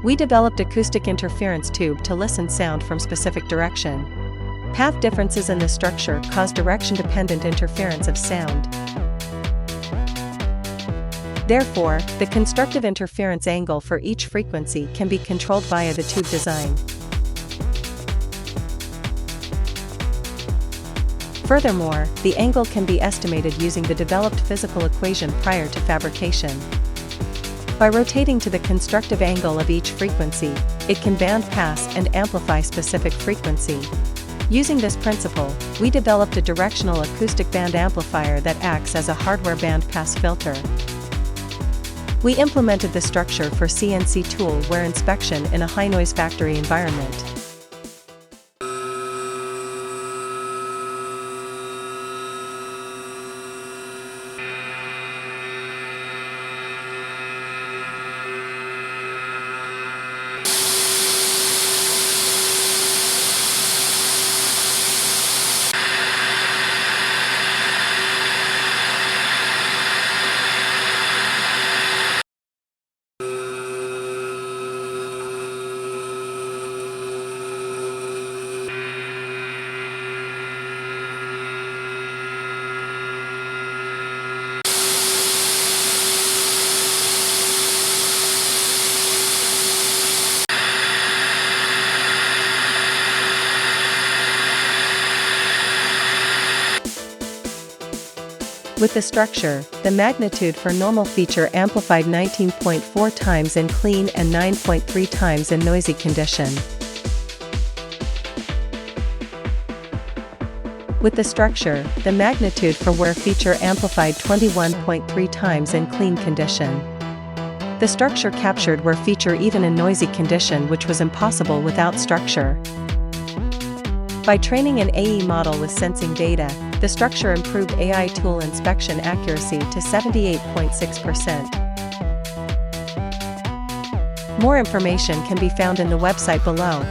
We developed acoustic interference tube to listen sound from specific direction. Path differences in the structure cause direction-dependent interference of sound. Therefore, the constructive interference angle for each frequency can be controlled via the tube design. Furthermore, the angle can be estimated using the developed physical equation prior to fabrication. By rotating to the constructive angle of each frequency, it can bandpass and amplify specific frequency. Using this principle, we developed a directional acoustic band amplifier that acts as a hardware bandpass filter. We implemented the structure for CNC tool wear inspection in a high-noise factory environment. With the structure, the magnitude for normal feature amplified 19.4 times in clean and 9.3 times in noisy condition. With the structure, the magnitude for wear feature amplified 21.3 times in clean condition. The structure captured wear feature even in noisy condition, which was impossible without structure. By training an AE model with sensing data, the structure improved AI tool inspection accuracy to 78.6%. More information can be found in the website below.